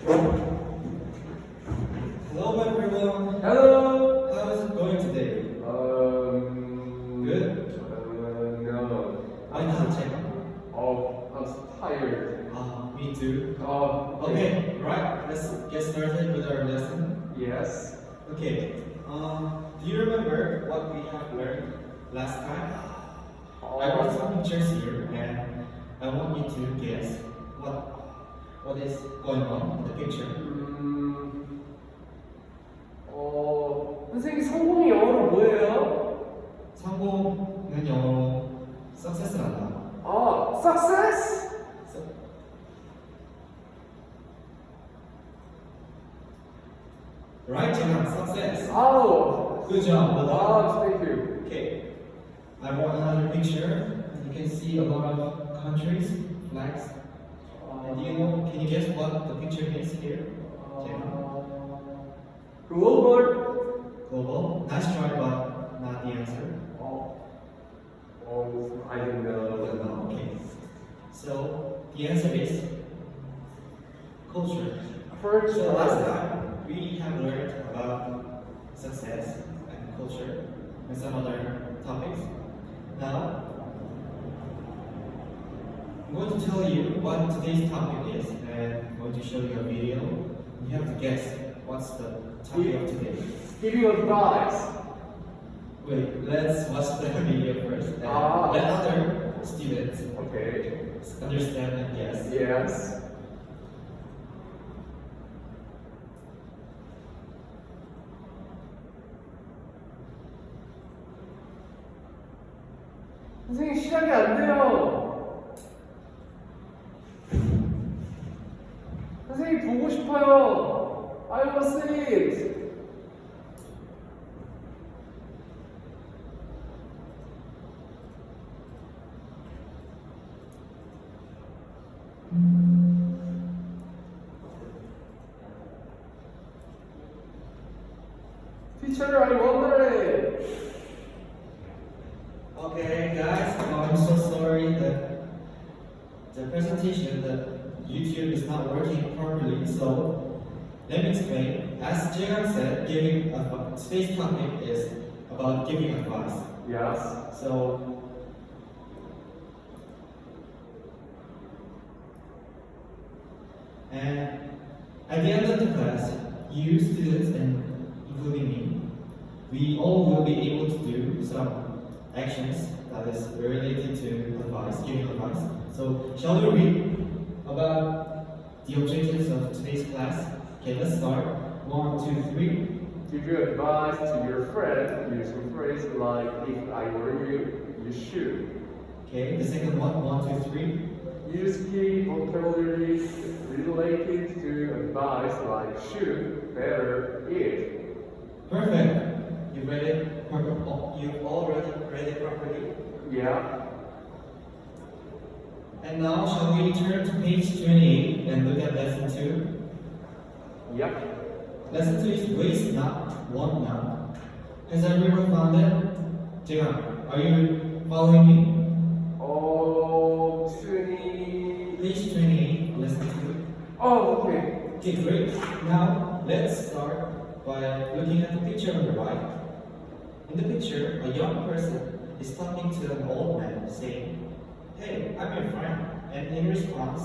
Hello everyone. Hello. How is it going today? Good? No. Why not, check? Oh, I'm tired. Me too. Okay. Okay, right. Let's get started with our lesson. Yes. Okay. Do you remember what we have learned last time? I brought some pictures here, and I want you to guess what is going on in the picture. 선생님 성공이 영어로 뭐예요? 성공은 영어로 success란다. Success? Right, Jihan, success. Oh. Good job. Well done. Thank you. Okay, I brought another picture. You can see a lot of countries, flags. And can you guess what the picture means here? Global. Global. Nice try, but not the answer. I didn't know. Okay. So the answer is culture. So last time we have learned about success and culture and some other topics. Now I'm going to tell you what today's topic is, and I'm going to show you a video. You have to guess what's the topic of today. Give you advice. Wait, let's watch the video first. And let other students understand and guess. Yes. 선생님 시작이 안 돼요. 선생님 보고 싶어요. I want to see it. Teacher, I wonder. Okay, guys, I'm so sorry that the presentation, that YouTube is not working properly. So let me explain. As Jaegang said, today's topic is about giving advice. Yes. So and at the end of the class, you students and including me, we all will be able to do some actions that is related to advice, giving advice. So shall we read about the objectives of today's class? Okay, let's start. 1, 2, 3. Give your advice to your friend using phrase like if I were you, you should. Okay, the second one. 1, 2, 3. Use key vocabulary related to advice like should, better, if. Perfect. You read it. You've already read it properly. Yeah. And now, shall we turn to page 28 and look at lesson 2? Yep. Lesson 2 is waste not, want not. Has everyone found it? Jaegang, are you following me? Page 28, lesson 2. Okay. Okay, great. Now, let's start by looking at the picture on the right. In the picture, a young person is talking to an old man saying, "Hey, I'm your friend." And in response,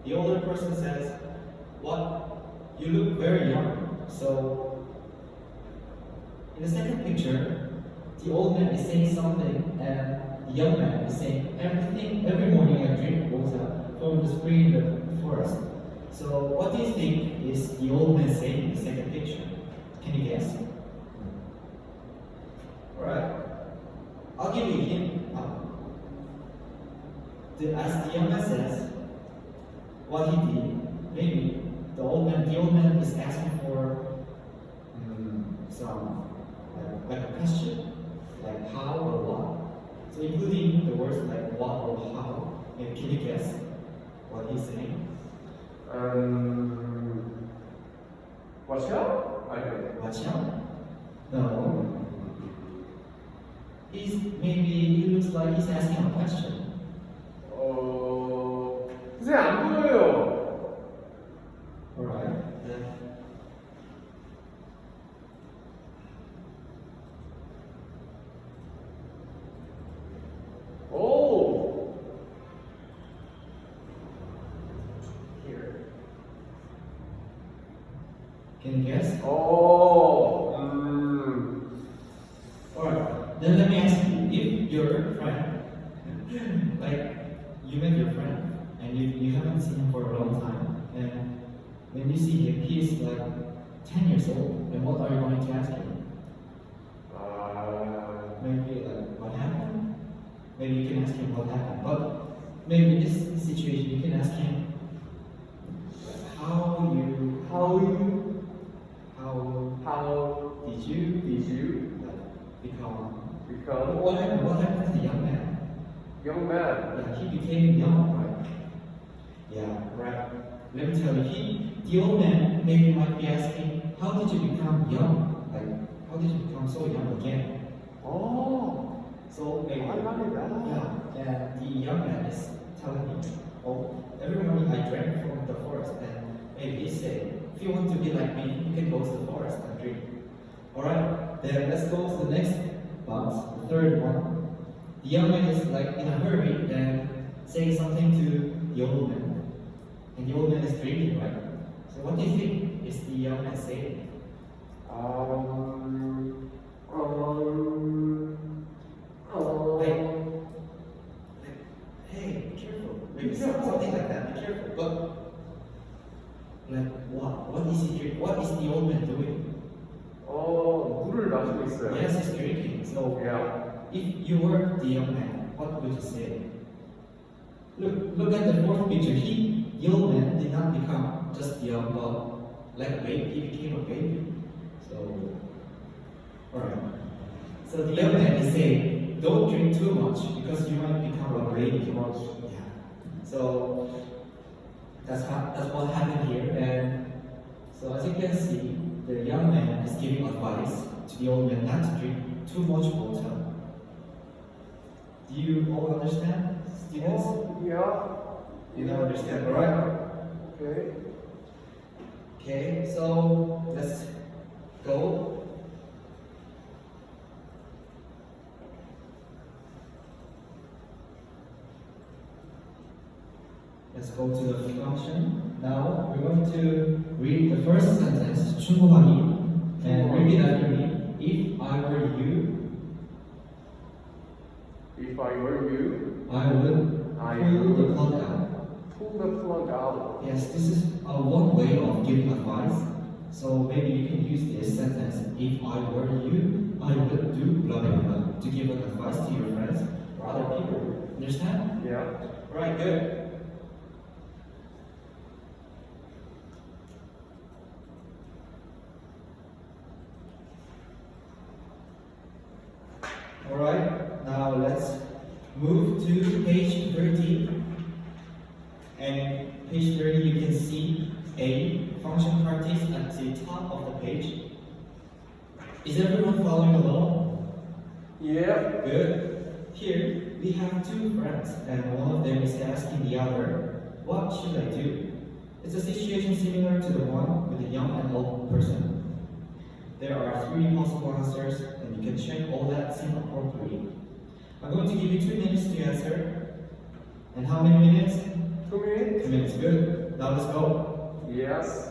the older person says, "What? You look very young." So, in the second picture, the old man is saying something and the young man is saying, every morning I drink water from the spring in the forest. So, what do you think is the old man saying in the second picture? Can you guess? Alright. I'll give you a hint. As the young man says, what he did, maybe the old man is asking for some like a question, like how or what. So including the words like what or how. And can you guess what he's saying? Watch out? I don't know. Watch out? No. He looks like he's asking a question. 선생님 안 보여요. Alright. Can you guess? Oh, Alright, then let me ask you, if your friend, like you met your friend and you haven't seen him for a long time, and when you see him, he's like 10 years old, then what are you going to ask him? Maybe like what happened? Maybe you can ask him what happened, but maybe in this situation you can ask him like, how did you like become what happened to the young man? young man? Yeah, he became young, right? Yeah, right. Let me tell you, the old man maybe might be asking, how did you become young? Like, how did you become so young again? Oh, So maybe, I like that. yeah, and the young man is telling me, oh, every morning I drank from the forest, and maybe he said, if you want to be like me, you can go to the forest and drink. Alright, then let's go to the next box, the third one. The young man is like in a hurry and saying something to the old man. And the old man is drinking, right? So what do you think is the young man saying? Like, hey, be careful. Maybe something like that, be careful. But, like, what? What is he drinking? What is the old man doing? 물을 마시고 있어요. Yes, he's drinking. So, Yeah. if you were the young man, what would you say? Look at the fourth picture. The old man did not become just young, but like a baby. He became a baby. So, alright. So the young man is saying, don't drink too much because you might become a baby. Too much. Yeah. So that's what happened here. And so as you can see, the young man is giving advice to the old man not to drink too much water. Do you all understand, students? Yeah. You don't understand, right? Okay. Okay, so let's go. Let's go to the function. Now we're going to read the first sentence, 충분하니, and repeat after me. If I were you, If I were you, I would pull the plug out. pull the plug out. Yes, this is one way of giving advice. So maybe you can use this sentence. If I were you, I would do blah blah blah to give an advice to your friends or other people. Understand? Yeah. Right, good. Alright, now let's move to page 30. And page 30 you can see a function practice at the top of the page. Is everyone following along? Yeah. Good. Here we have two friends and one of them is asking the other, what should I do? It's a situation similar to the one with a young and old person. There are three possible answers and you can check all that seem appropriate. I'm going to give you 2 minutes to answer. And how many minutes? 2 minutes? 2 minutes, good. Now let's go. Yes.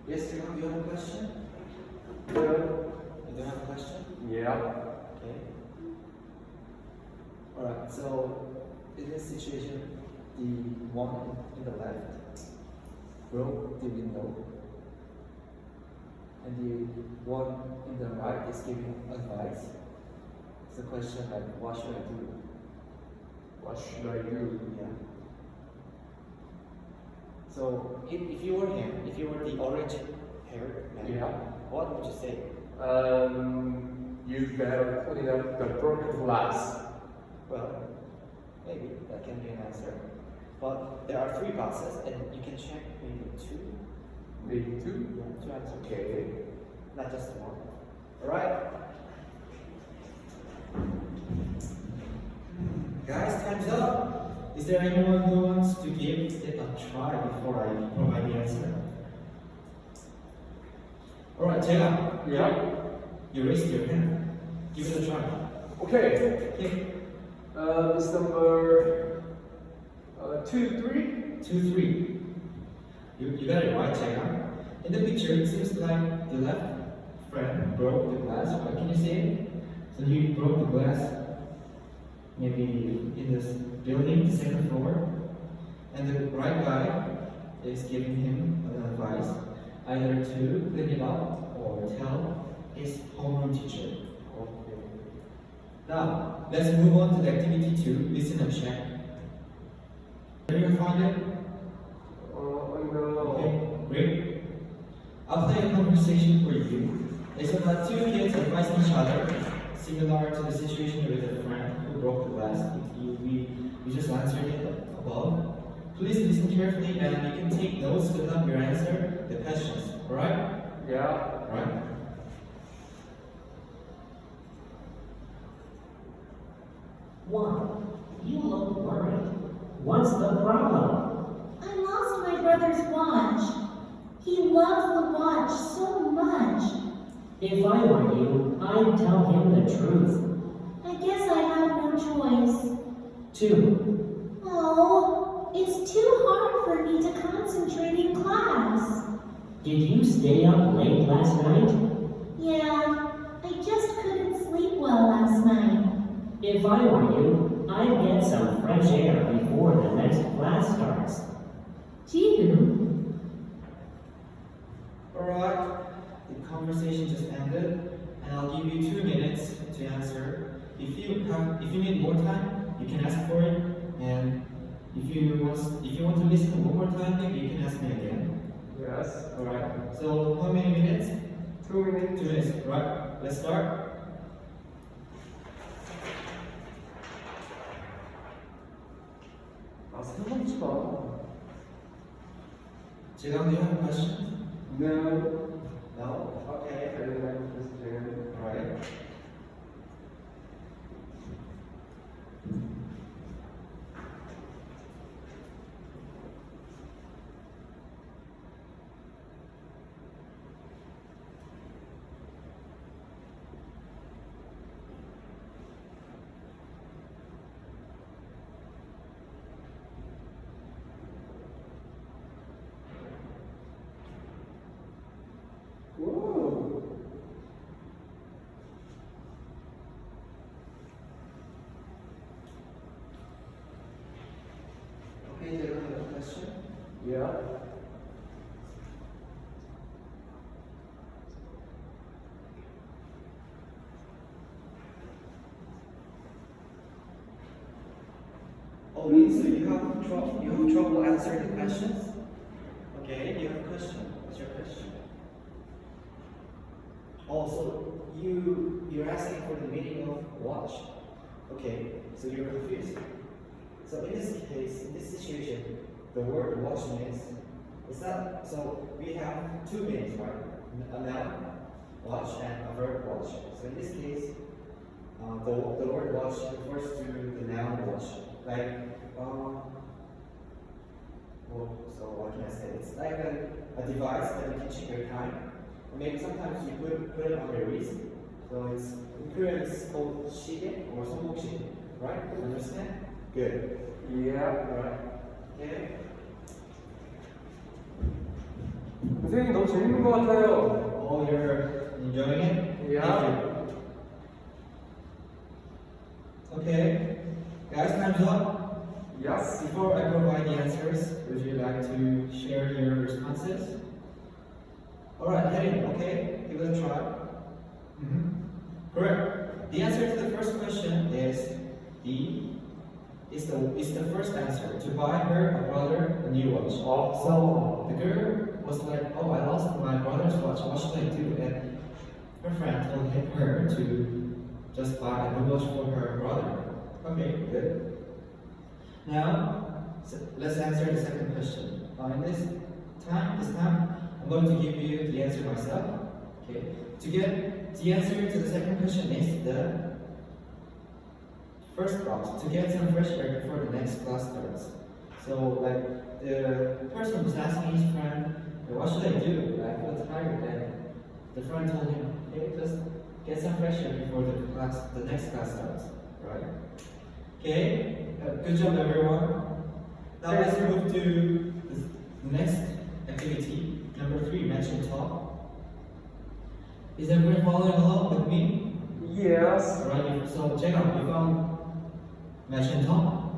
Yes, you have a question? Good. You don't have a question? Yeah. Okay. Alright, so in this situation, the one in the left broke the window, and the one in the right is giving advice. It's a question like, what should I do? What should I do? Yeah. So if you were him, if you were the orange-haired man, Yeah. what would you say? You better clean up the broken glass. Well, maybe that can be an answer. But there are 3 boxes, and you can check maybe 2 Need two? Yeah, two answers. Okay. Not just one. Alright. Guys, time's up. Is there anyone who wants to give it a try before I provide the answer? Alright, Jacob. Yeah. You raised your hand. Give it a try. Okay. Okay. This number 2, 3. 2, 3. You got it right, Jacob. In the picture, it seems like the left friend broke the glass. Right? Can you see it? So he broke the glass maybe in this building, the second floor. And the right guy is giving him an advice, either to clean it up or tell his homeroom teacher. Okay. Now, let's move on to the activity 2, listen and check. Can you find it? No. Okay, great. I'll play a conversation for you. It's about two kids advising each other, similar to the situation with a friend who broke the glass. We just answered it above. Please listen carefully and you can take notes to help your answer the questions. Alright? Yeah. Alright? Why? You look worried. What's the problem? I lost my brother's watch. He loves the watch so much. If I were you, I'd tell him the truth. I guess I have no choice. 2. Oh, it's too hard for me to concentrate in class. Did you stay up late last night? Yeah, I just couldn't sleep well last night. If I were you, I'd get some fresh air before the next class starts. Gee, Alright. The conversation just ended and I'll give you 2 minutes to answer. If you need more time, you can ask for it. And if you want to listen one more time, maybe you can ask me again. Yes. Alright. So how many minutes? 2 minutes. 2 minutes. Right. Let's start. 생각지 마. Jigang, do you have a question? No. No? I Okay. didn't like this jam. Alright. Whoa. Okay, do you have a question? Yeah. Oh, means you have trouble answering the questions? Okay, you have a question. What's your question? Oh, so you're asking for the meaning of watch. Okay, so you're confused. So in this case, in this situation, the word watch means it's not. So we have 2 meanings, right? A noun, watch, and a verb, watch. So in this case, the word watch refers to the noun watch. Like, well, so what can I say? It's like a device that you can check your time. Or maybe sometimes you put it on your wrist. So it's in Korean it's called shige or sonbokshige, right? You understand? Good. Yeah. Alright. Okay. 선생님 너무 재밌는 것 같아요. Oh, you're enjoying it? Yeah. Thank you. Okay. Guys, time's up. Yes. Before I provide the answers, would you like to share your responses? Alright, heading, okay? Give it a try. Correct. The answer to the first question is the first answer. To buy her a brother a new watch. Oh. So the girl was like, oh, I lost my brother's watch. What should I do? And her friend told her to just buy a new watch for her brother. Okay, good. Now, let's answer the second question. In this time, I'm going to give you the answer myself. Okay. To get the answer to the second question is the first box. To get some fresh air before the next class starts. So like the person was asking his friend, "Hey, what should I do? I feel tired." And the friend told him, "Hey, just get some fresh air before the next class starts." Right? Okay. Good job, everyone. Now let's move to the next activity, number 3, match and talk. Is everyone following along with me? Yes. Alright, so check out, you found match and talk?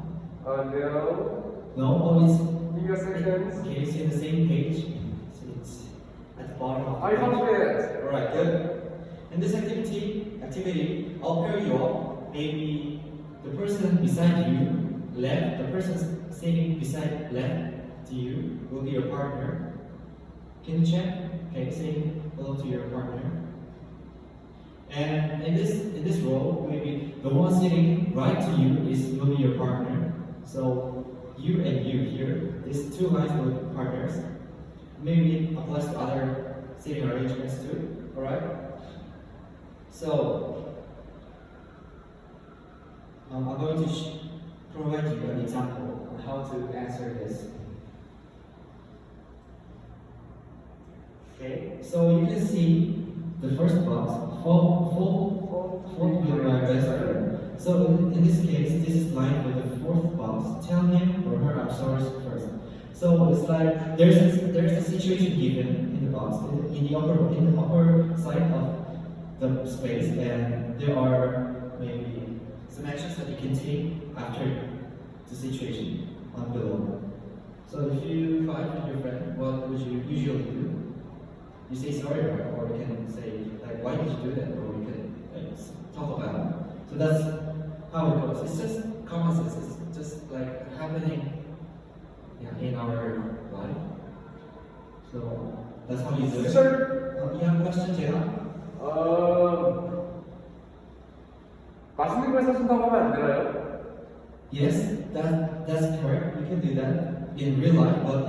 No. No? Oh, it's Give me a second. okay, it's in the same page. So it's at the bottom of the I found page. it. Alright, good. In this activity, I'll pair you up. Maybe the person beside you, left, the person sitting beside left to you will be your partner. Can you check? Okay, say hello to your partner. And in this role, maybe the one sitting right to you will be your partner. So you and you here, these two lines will be partners. Maybe it applies to other sitting arrangements too. Alright? So I'm going to provide you an example on how to answer this. Okay, so you can see the first box, full with my best friend. So in this case, this is lined with the fourth box. Tell him or her I'm sorry first. So it's like there's a situation given in the box in the upper side of the space, and there are maybe some actions that you can take after the situation on below. So if you fight with your friend, what would you usually do? You say sorry, right? Or you can say like, why did you do that? Or you can like, talk about it. So that's how it goes. It's just common sense. It's just like happening in our life. So that's how you do it. Sure. You have a question, Jayla? 맛있는 걸 사준다고 하면 안 되나요? Yes, that's correct. You can do that in real life, but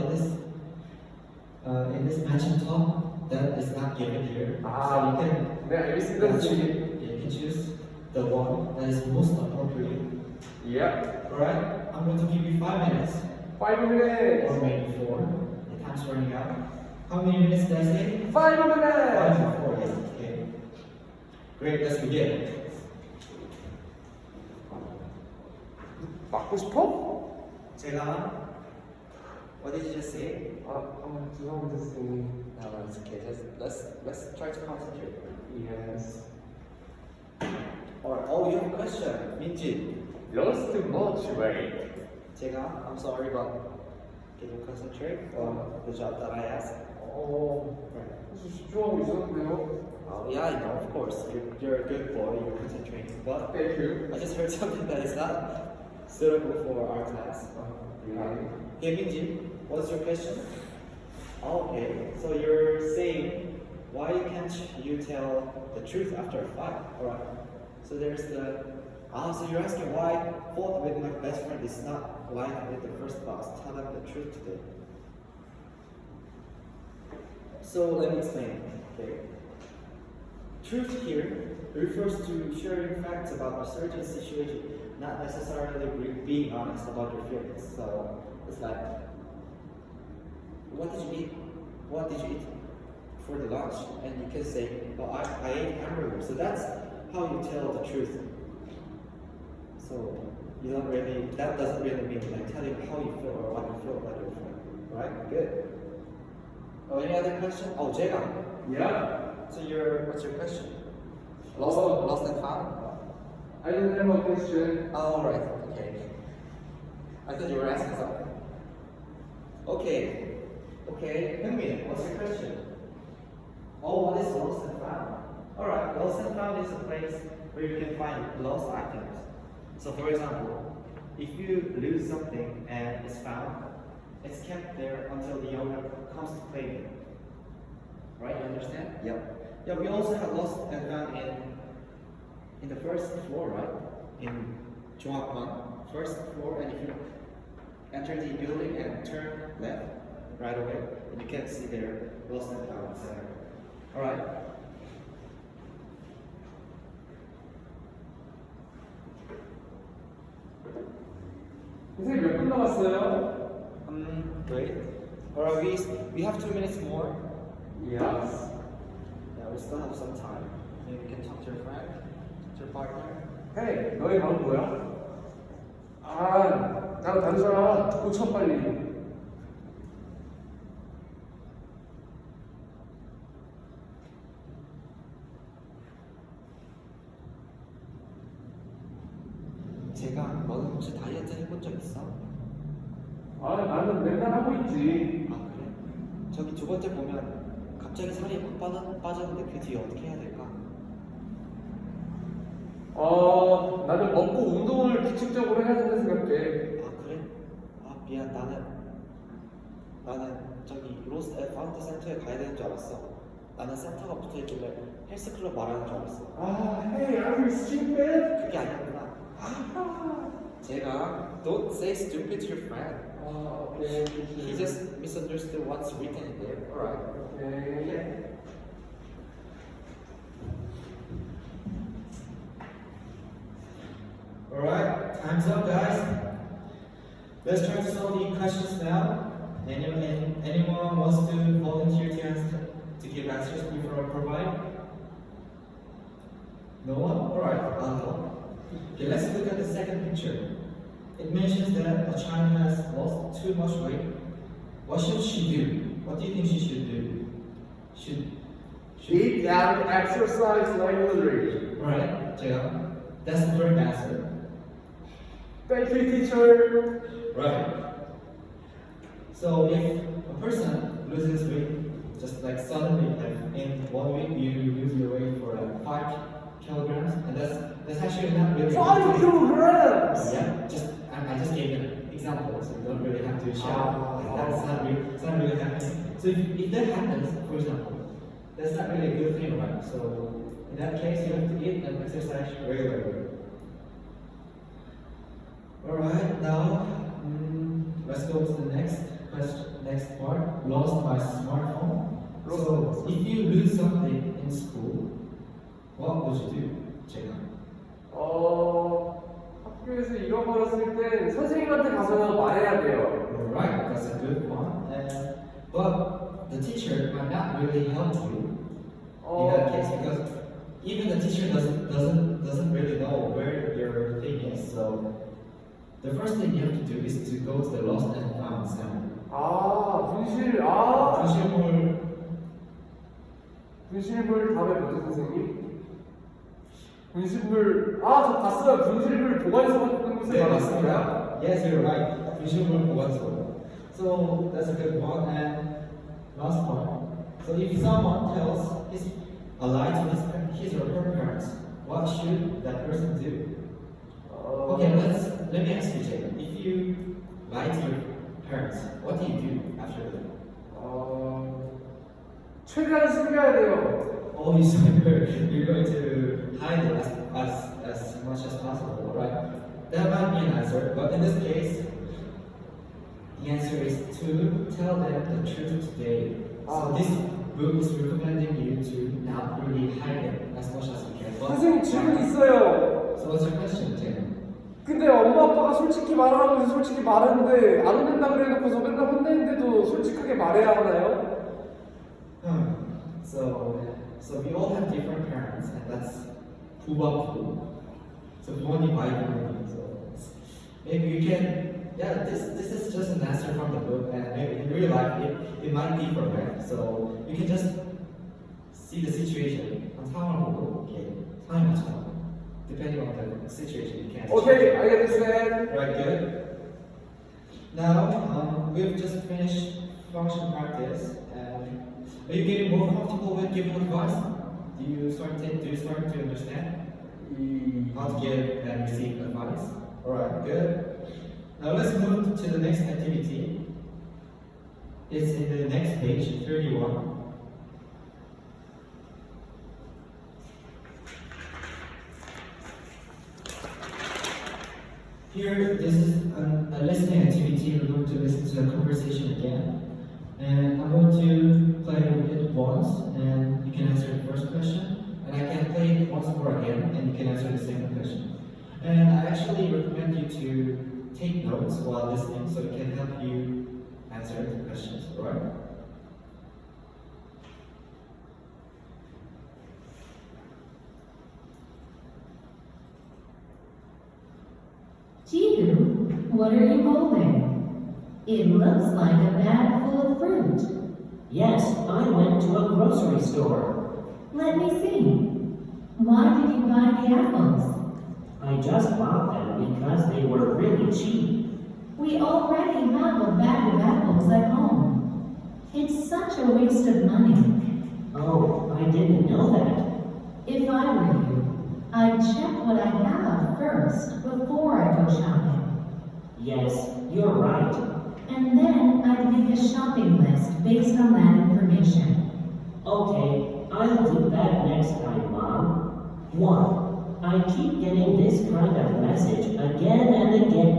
in this match and talk, that is not given here. Ah, so you can 네, 알겠습니다, 선생님. you can choose the one that is most appropriate. Yeah. Alright, I'm going to give you 5 minutes, 5 minutes. or maybe 4. The time's running out. How many minutes did I say? 5 5 minutes. or 4, yes. Okay. Great, let's begin. 맞고 싶어? Jayla, what did you just say? 죄송합니다, 선생님. No, it's okay. Let's try to concentrate. Yes. Alright, oh, you have a question, Minji. Lost much weight. Jayla, I'm sorry, but can you concentrate on the job that I asked? 사실 집중하고 있었는데요. Oh, yeah, I know, of course. You're a good boy, you're concentrating. But Thank you. I just heard something that is not suitable for our class. Hey, Minji, what's your question? Oh, okay, so you're saying, why can't you tell the truth after a fight? Alright, so there's so you're asking why fought with my best friend is not like with the first boss. Tell them the truth today. So let me explain, okay? Truth here refers to sharing facts about a certain situation, not necessarily being honest about your feelings. So it's like, what did you eat? What did you eat for the lunch? And you can say, oh, I ate hamburger. So that's how you tell the truth. So that doesn't really mean like telling how you feel or what you feel about your friend. Right? Good. Oh, any other question? Oh, Jacob. Yeah. So what's your question? Oh. Lost and found? I don't have a question. Oh, right. Okay. I thought you were asking something. Okay. Hyunmin, what's your question? Oh, what is lost and found? Alright, lost and found is a place where you can find lost items. So for example, if you lose something and it's found, it's kept there until the owner comes to claim it. Right, you understand? Yep. Yeah, we also have lost and found in the first floor, right? In Chungakwan, first floor, and if you enter the building and turn left, right away, and you can see their lost and found center. Alright? 선생님 몇 분 남았어요? Great. Alright, we have 2 minutes more. Yes. Yeah, we still have some time. Maybe you can talk to your friend, to your partner. 헤이, 너희 방은 뭐야? 아, 나랑 다른 사람 고쳐 빨리. 제가 너는 혹시 다이어트 해본 적 있어? 아, 나는 맨날 하고 있지. 아 그래? 저기 두 번째 보면 갑자기 살이 확 빠졌는데 그 뒤에 어떻게 해야 될까? 나는 먹고 운동을 규칙적으로 해야 된다 생각해. 아 그래? 아 미안 나는 저기 로스트 앤 파운드 센터에 가야 되는 줄 알았어. 나는 센터가 붙어있길래 헬스클럽 말하는 줄 알았어. 아, hey, are you stupid? 그게 아니었구나. 제가 don't say stupid to your friend. 오케이. He just misunderstood what's written in there. Alright. 오케이. Alright, time's up, guys. Let's try to solve the questions now. Anyone wants to volunteer to give answers before I provide? No one? Alright, I'll help. Okay, let's look at the second picture. It mentions that a child has lost too much weight. What should she do? What do you think she should do? Should Eat and exercise regularly. Alright, Jacob. That's the correct answer. Thank you, teacher. Right. So if a person loses weight, just like suddenly, like in 1 week you lose your weight for like 5 kilograms, and that's actually not really 5 kilograms. Yeah, I just gave an example, so you don't really have to shout. Ah. Like it's not really happening. So if that happens, for example, that's not really a good thing, right? So in that case, you have to eat and exercise regularly. Alright, now let's go to the next question, next part. Lost my smartphone. So if you lose something in school, what would you do, Jacob? 학교에서 잃어버렸을 땐 선생님한테 가서 말해야 돼요. Alright, that's a good one. But the teacher might not really help you in that case because even the teacher doesn't really know where your thing is. So the first thing you have to do is to go to the lost and found center. 분실물 다음에 뭐죠, 선생님? 분실물, 저 봤어요. 분실물 보관소 같은 곳에 네, 많았습니다. 맞습니다. Yes, you're right. 분실물 보관소. So that's a good one. And last one. So if someone tells a lie to his or her parents, what should that person do? Okay, let me ask you, Jacob. If you lie to your parents, what do you do after that? 최대한 숨겨야 돼요. Oh, you said you're going to hide it as much as possible, right? That might be an answer, but in this case, the answer is to tell them the truth today. So this book is recommending you to not really hide it as much as you can. But- 선생님 질문 있어요. So what's your question, Jacob? 근데 엄마 아빠가 솔직히 말하라고 해서 솔직히 말했는데 안 혼낸다 그래놓고서 맨날 혼내는데도 솔직하게 말해야 하나요? So we all have different parents, and that's 부바부. So 부모님 많이 부모님. So maybe you can. Yeah, this is just an answer from the book, and maybe in real life it might differ, right? So you can just see the situation. 상황을 보고 이렇게 상황에 맞춰서 depending on the situation you can. 오케이, 알겠어요. Right, good. Now, we've just finished function practice. Are you getting more comfortable with giving advice? Do you start to understand how to give and receive advice? Alright, good. Now let's move to the next activity. It's in the next page, 31. Here, this is a listening activity. We're going to listen to the conversation again. And I'm going to play it once, and you can answer the first question. And I can play it once more again, and you can answer the second question. And I actually recommend you to take notes while listening, so it can help you answer the questions, alright? Jihu, what are you holding? It looks like a bag full of fruit. Yes, I went to a grocery store. Let me see. Why did you buy the apples? I just bought them because they were really cheap. We already have a bag of apples at home. It's such a waste of money. Oh, I didn't know that. If I were you, I'd check what I have first before I go shopping. Yes, you're right. And then I'd make a shopping list based on that information. Okay, I'll do that next time, Mom. 1. I keep getting this kind of message again and again.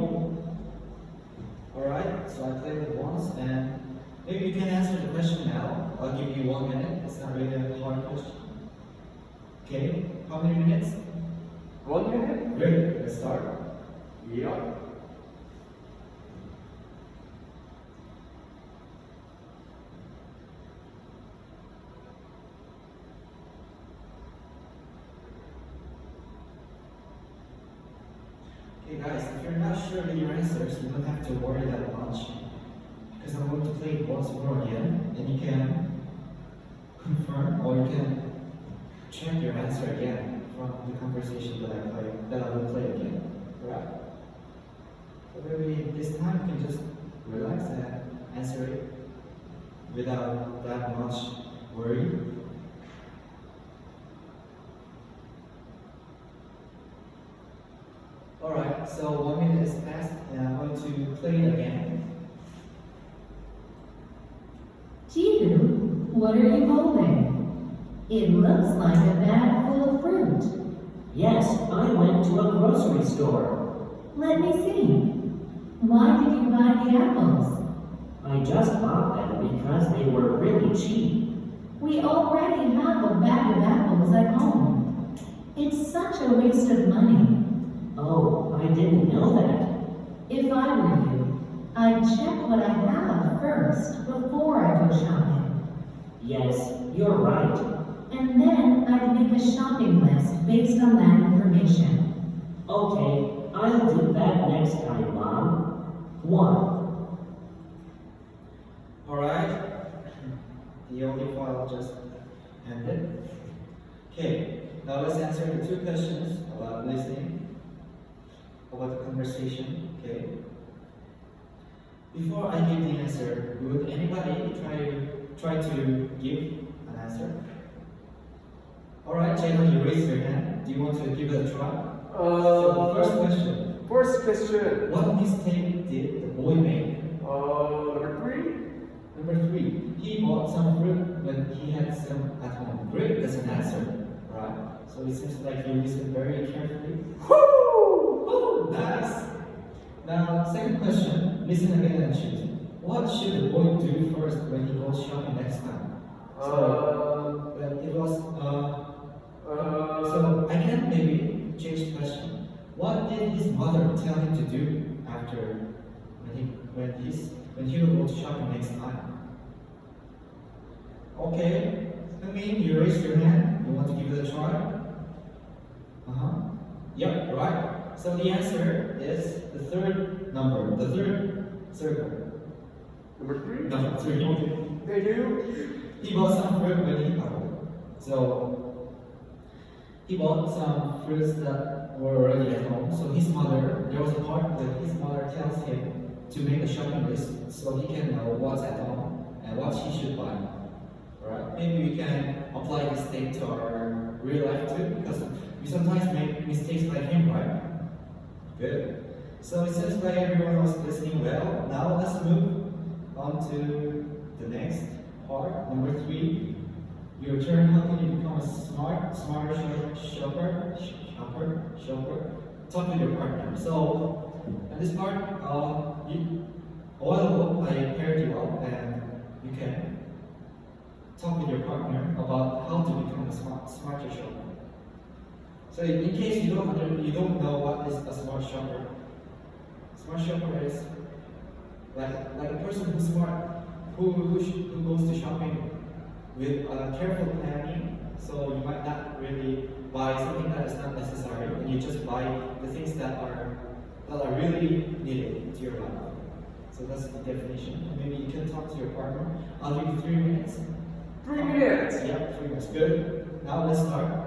Alright, so I played it once, and maybe you can answer the question now. I'll give you 1 minute. It's not really a hard question. Okay, how many minutes? 1 minute? Great, let's start. Yeah. Okay guys, if you're not sure of your answers, you don't have to worry that much. Because I'm going to play it once more again, and you can confirm or you can check your answer again from the conversation that I will play again. Right? So maybe this time you can just relax and answer it without that much worry. Alright, so 1 minute is passed, and I'm going to play it again. Jihu, what are you holding? It looks like a bag full of fruit. Yes, I went to a grocery store. Let me see. Why did you buy the apples? I just bought them because they were really cheap. We already have a bag of apples at home. It's such a waste of money. Oh, I didn't know that. If I were you, I'd check what I have first before I go shopping. Yes, you're right. And then I'd make a shopping list based on that information. Okay, I'll do that next time, Mom. 1. Alright, the audio file just ended. Okay, now let's answer the 2 questions about listening, about the conversation. Okay. Before I give the answer, would anybody try to give an answer? Alright, Jaehyun, you raised your hand. Do you want to give it a try? So first question. First question. What mistake did the boy make? Number 3. Number 3, he bought some fruit when he had some at home. Great, that's an answer. Right. So it seems like you listened very carefully. Woo! Oh, nice. Now, second question, listen again and choose. What should the boy do first when he goes shopping next time? So, well, it was, so I can maybe change the question. What did his mother tell him to do after when he will go to shopping next time? Okay, Hungmin, you raised your hand. You want to give it a try? Yep, right. So the answer is the third number, the third circle. Number 3. Number 3. Okay. They do. He bought some fruit when he So he bought some fruits that were already at home. So his mother, there was a part that his mother tells him to make a shopping list so he can know what's at home and what he should buy. Right? Maybe we can apply this thing to our real life too, because we sometimes make mistakes like him, right? Good. So it seems like everyone was listening well. Now let's move on to the next part, number 3. Your turn. How can you become a smarter shopper? Talk to your partner. So, in this part, a while ago, I paired you up and you can talk with your partner about how to become a smarter shopper. So in case you don't know what is a smart shopper is like a person who's smart, who goes to shopping with careful planning. So you might not really buy something that is not necessary, and you just buy the things that are really needed to your life. So that's the definition. And maybe you can talk to your partner. I'll give you 3 minutes. 3 minutes. Yeah, 3 minutes. Good. Now let's start.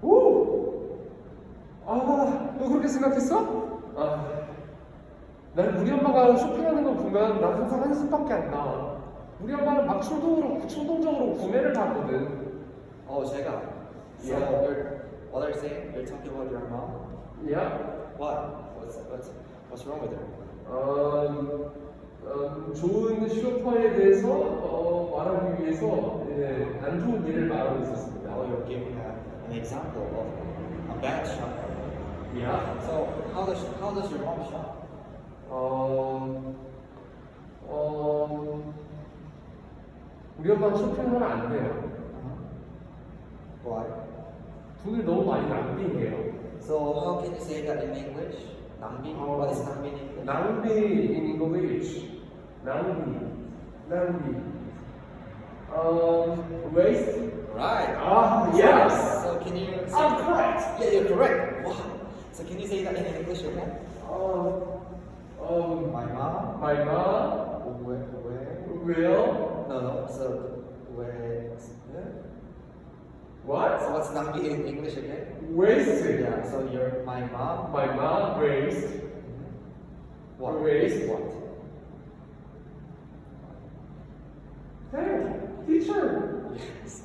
오! 아, 너 그렇게 생각했어? 아, 난 우리 엄마가 쇼핑하는 거 보면 난 항상 한숨밖에 안 나. 우리 엄마는 막 충동적으로 구매를 하거든. Oh, 제가. So Yeah. what are you saying? You're talking about your mom? 야, What? What's wrong with her? 좋은 쇼퍼에 대해서 말하기 위해서 안 좋은 일을 말하고 있었습니다. Now you're giving an example of a bad shopper. 야, So how does your mom shop? 우리 엄마는 쇼핑하면 안 돼요. Why? 돈을 너무 많이 낭비해요. So how can you say that in English? 낭비? What is 낭비 in English? 낭비 in English. 낭비. Waste. Right. Yes. So can you? I'm correct. Yeah, you're correct. Wow. So can you say that in English again? My mom. My mom Where? will. No. So where? What? So what's 낭비 in English again? Waste. Yeah. So you're my mom. My mom waste. What? Waste. What? Hey, teacher. Yes.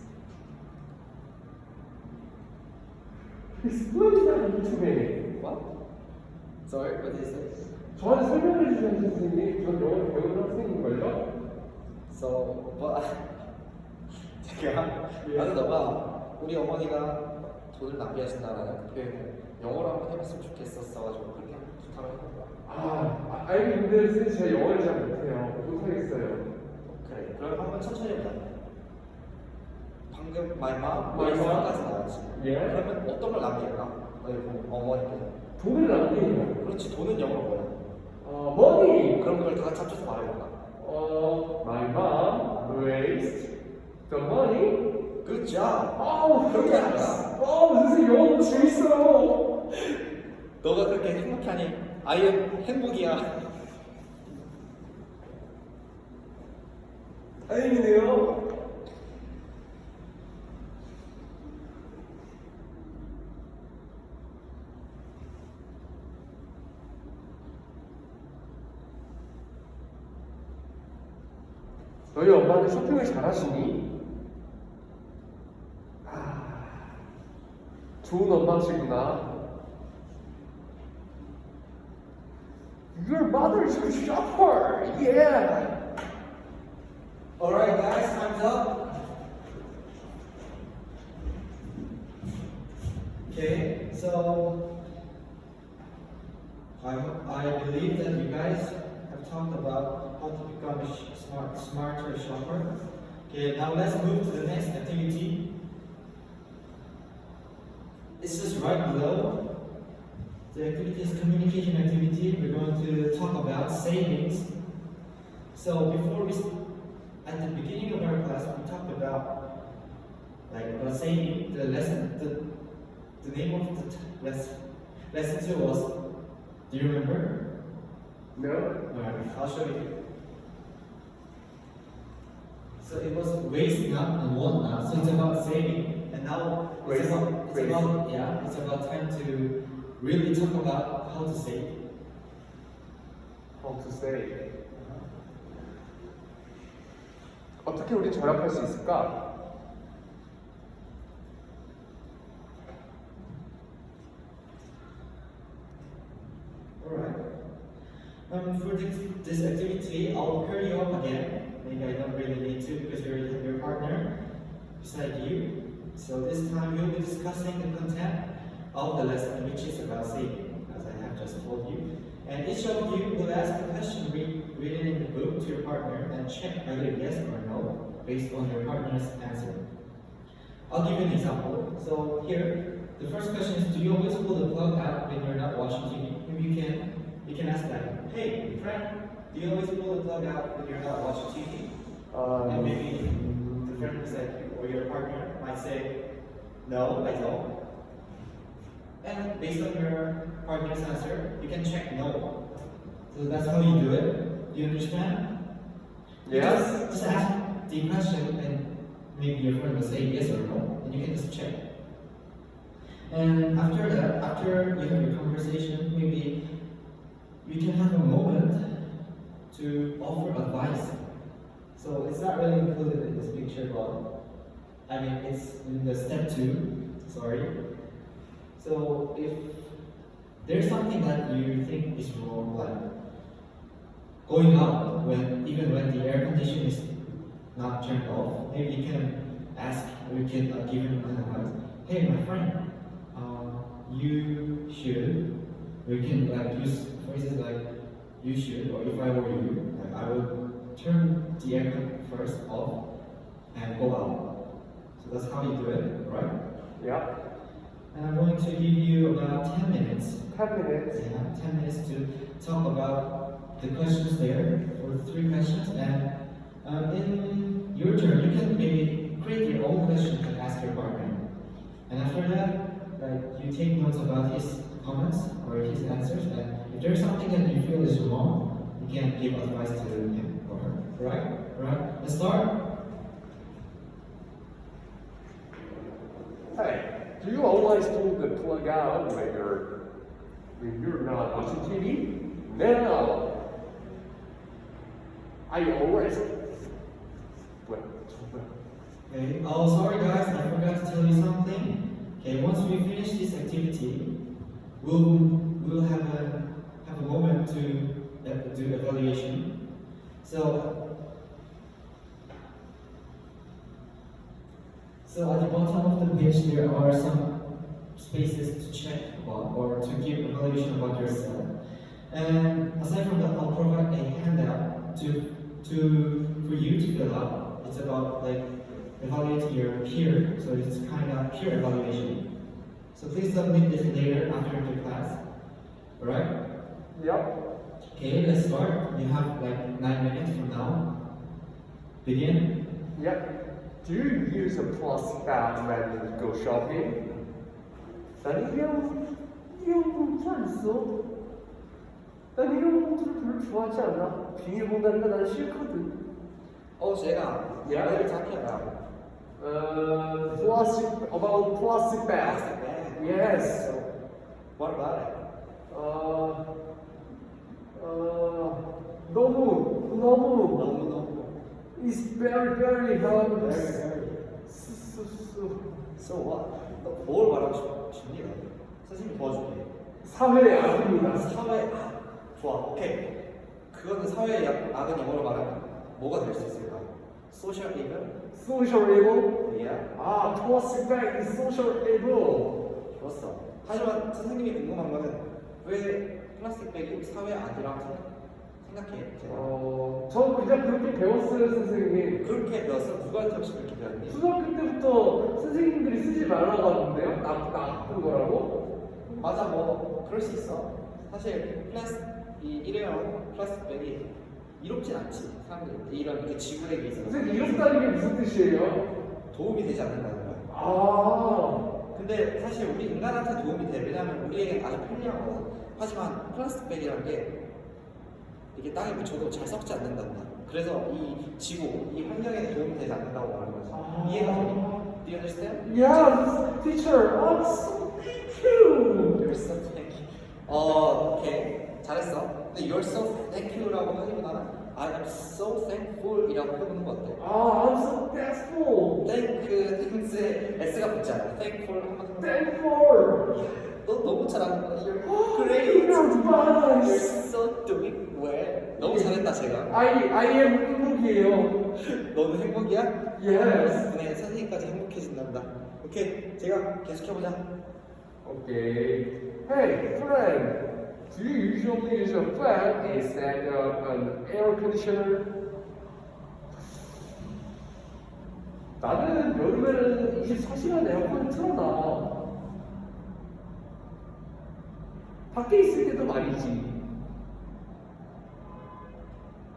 Explain that to me. What? Sorry. What is this? 저한테 설명해 주신 선생님이 전 영어를 배우는 학생인걸요? So, 제가 나는 너가 우리 어머니가 돈을 낭비하신다라는 그 표현을 영어로 한번 해봤으면 좋겠었어가지고 그렇게 부탁을 해본 거야. 아니 근데 선생님 제가 영어를 잘 못해요. 못하겠어요. 그래. 그럼 한번 천천히 해보자. 방금 my mom, My mom. 까지 나왔지. 예. 그러면 어떤 걸 낭비할까? 너희 어머니께. 돈을 낭비해요. 그렇지. 돈은 영어로 뭐야? money. 그럼 그걸 다 같이 합쳐서 말해볼까? My mom waste the money. Good job. 그렇게 하는 거야. 선생님 영어 너무 재밌어요. 너가 그렇게 행복하니 I am 행복이야. 다행이네요. 너희 엄마는 쇼핑을 잘하시니? 좋은 엄마시구나. Your mother is a shopper. Yeah. Alright guys, time's up. Okay, so I believe that you guys have talked about how to become a smarter shopper. Okay, now let's move to the next activity. This is right below. The activity is communication activity. We're going to talk about savings. So at the beginning of our class, we talked about saving. The lesson, the name of the lesson 2 was. Do you remember? No. Alright, I'll show you. So it was waste not and want not. So it's about saving. And now Crazy. it's about time to really talk about how to save. How to say. 어떻게 우리 절약할 수 있을까? Alright. For this activity, I'll pair you up again. Maybe I don't really need to because you already have your partner beside you. So this time we'll be discussing the content of the lesson, which is about saving, as I have just told you. And each of you will ask a question written in the book to your partner and check either yes or no based on your partner's answer. I'll give you an example. So here, the first question is: do you always pull the plug out when you're not watching TV? Maybe you can ask that. Hey, friend, do you always pull the plug out when you're not watching TV? And maybe the friend beside you or your partner might say, no, I don't. And based on your partner's answer, you can check no. So that's how you do it. Do you understand? Yes. Just ask the question and maybe your friend will say yes or no, and you can just check. And after that, after you have your conversation, maybe you can have a moment to offer advice. So it's not really included in this picture, but I mean it's in the step 2. Sorry. So if there's something that you think is wrong, like going out even when the air condition is not turned off, maybe you can ask or you can give him an advice. Hey, my friend, you should. Or you can use phrases like you should, or if I were you, I would turn the aircon first off and go out. So that's how you do it, right? Yeah. And I'm going to give you about 10 minutes. 10 minutes. Yeah, 10 minutes to talk about the questions there for the 3 questions. And in your turn, you can maybe create your own questions and ask your partner. And after that, you take notes about his comments or his answers. And if there's something that you feel is wrong, you can give advice to him or her. Right? Right? Let's start. Hey, do you always pull the plug out when you're not watching TV? No. I always. Well, Okay. Oh, sorry guys, I forgot to tell you something. Okay, once we finish this activity, we'll have a moment to do evaluation. So at the bottom of the page there are some spaces to check about or to give evaluation about yourself. And aside from that, I'll provide a handout for you to fill out. It's about evaluating your peer, so it's kind of peer evaluation. So please submit this later after the class. Alright? Yep. Okay, let's start. You have 9 minutes from now. Begin. Yep. Do you use a plastic bag when you go shopping? 난 일회용 봉투 안 써. 난 일회용 봉투를 별로 좋아하지 않아. 비닐봉다리가 난 싫거든. 제가 Yeah. what are you talking about? Plastic bag. Plastic bag. Yes. So, what about it? 너무. It's very Very. So what? 뭘 말하고 싶니? 선생님이 도와줄게. 사회의 악입니다. 사회 좋아. 오케이. 그거는 사회의 악은 영어로 말하면 뭐가 될 수 있을까? Social evil? Social evil. Yeah. Plastic bag is social evil. 좋았어. 하지만 선생님이 궁금한 거는 왜 플라스틱백이 사회 악이라고 생각해? 저 그냥 그렇게 배웠어요, 선생님. 그렇게 배웠어? 누구한테 혹시 그렇게 배웠니? 초등학교 때부터 선생님들이 쓰지 말라고 하던데요? 나쁜 거라고? 맞아, 뭐 그럴 수 있어. 사실 이 일회용 플라스틱백이 이롭진 않지. 사람들 이렇게 지구력에 있어서 선생님, 이롭다는 게 무슨 뜻이에요? 도움이 되지 않는다는 거야. 근데 사실 우리 인간한테 도움이 돼. 왜냐하면 우리에겐 아주 편리하거든. 하지만 플라스틱백이라는 게 이게 땅에 묻혀도 잘 썩지 않는단다. 그래서 이 지구, 이 환경에 도움이 되지 않는다고 말하는 거지. 이해가 되니? Do you understand? Yeah, teacher. Oh, so thank you. You're so thank you. 오케이. 잘했어. 근데 you're so thank you라고 하기보다는 I am so thankful이라고 해보는 거 어때? I'm so thankful. thanks에 S가 붙잖아. thankful 한번 해봐. Thankful. 너 너무 잘하는 거야. You're great. You're You're nice. so doing well. 너무 잘했다 제가. I am 행복이에요. 너는 행복이야? Yes. 덕분에 선생님까지 행복해진단다. 오케이, 제가 계속해보자. Okay. Hey, friend. Do you usually use a fan instead of an air conditioner? 나는 여름에는 24시간 에어컨을 틀어놔. 밖에 있을 때도 말이지.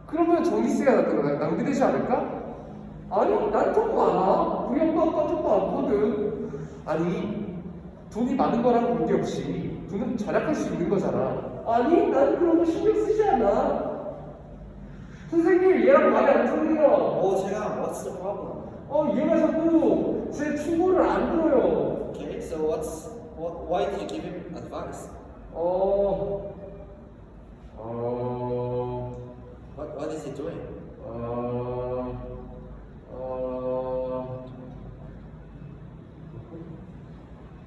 그러면 전기세가 낭비되지 않을까? 아니, 난 돈 많아. 우리 엄마 아빠 돈 많거든. 아니, 돈이 많은 거랑 관계없이 돈은 절약할 수 있는 거잖아. 아니, 난 그런 거 신경 쓰지 않아. 선생님, 얘랑 말이 안 통해요. 제가 what's the problem? 얘가 자꾸 제 충고를 안 들어요. Okay, so why did you give him advice? What is he doing?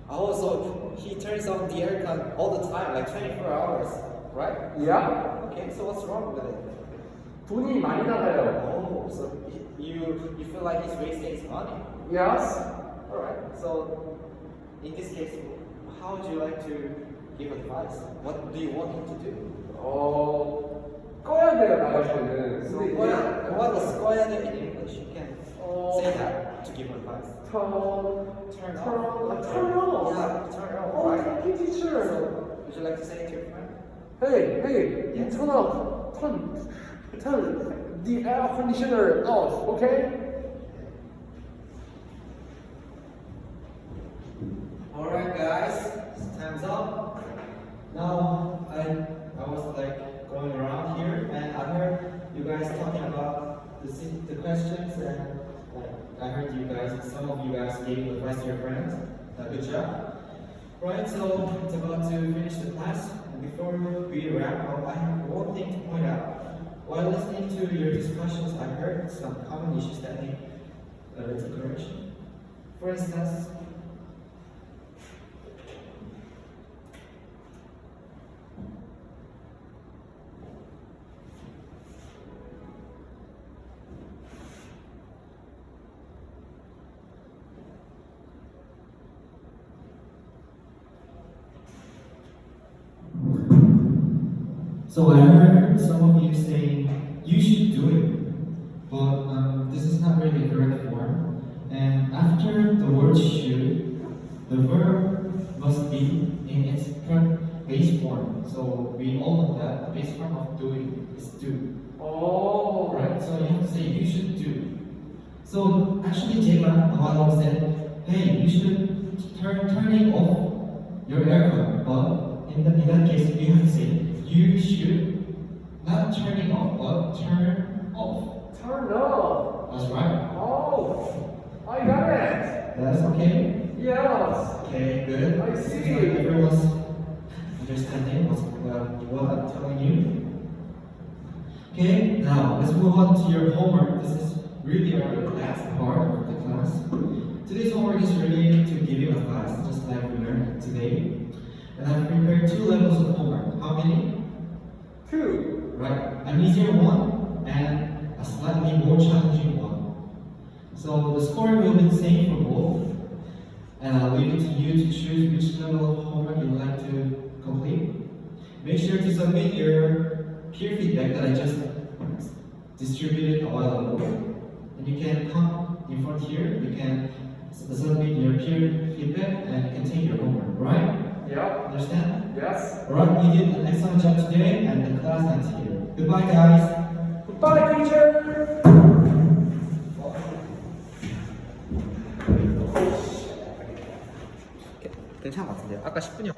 Oh, so he turns on the aircon all the time, like 24 hours, right? Yeah? Okay, so what's wrong with it? 돈이 많이 나가요. Oh, so you feel like he's wasting his money? Yes? Alright, so in this case, how would you like to give advice? What do you want him to do? 꺼야 돼요, 나갈 때는. So 근데 what is square in English? You can 어, say that to give advice. turn Turn turn off. off. Yeah, turn off, right? Thank you, teacher. So, would you like to say it to your friend? Hey, Yes. turn off. Turn the air conditioner off, okay? Alright guys, time's up. Now I was like going around here and I heard you guys talking about the questions and I heard some of you guys gave advice to your friends. Good job. Right, so it's about to finish the class. And before we wrap up, I have one thing to point out. While listening to your discussions, I heard some common issues that need a little correction. For instance, so I heard some of you saying you should do it, but this is not really the correct form. And after the word should, the verb must be in its base form. So we all know that the base form of doing is do. Right? So you have to say you should do. So actually, Jaeman a while ago said, hey, you should turning off your aircon. But in that case, you have to say you should not turning off, but turn off. Turn off. That's right. Oh, I got it. That's okay. Yes. Okay, good. I see. So everyone's understanding what I'm telling you. Okay, now let's move on to your homework. This is really our last part of the class. Today's homework is related to giving advice, just like we learned today. And I've prepared 2 levels of homework. How many? 2. Right, an easier one and a slightly more challenging one. So the score will be the same for both. And I'll leave it to you to choose which level of homework you would like to complete. Make sure to submit your peer feedback that I just distributed a while ago. And you can come in front here, you can submit your peer feedback and you can take your homework, right? Yeah. Understand? Yes. Alright, you did an excellent job today and the class ends here. Goodbye guys! Goodbye, teacher. 괜찮은 것 같은데요? 아까 10분이었거든요.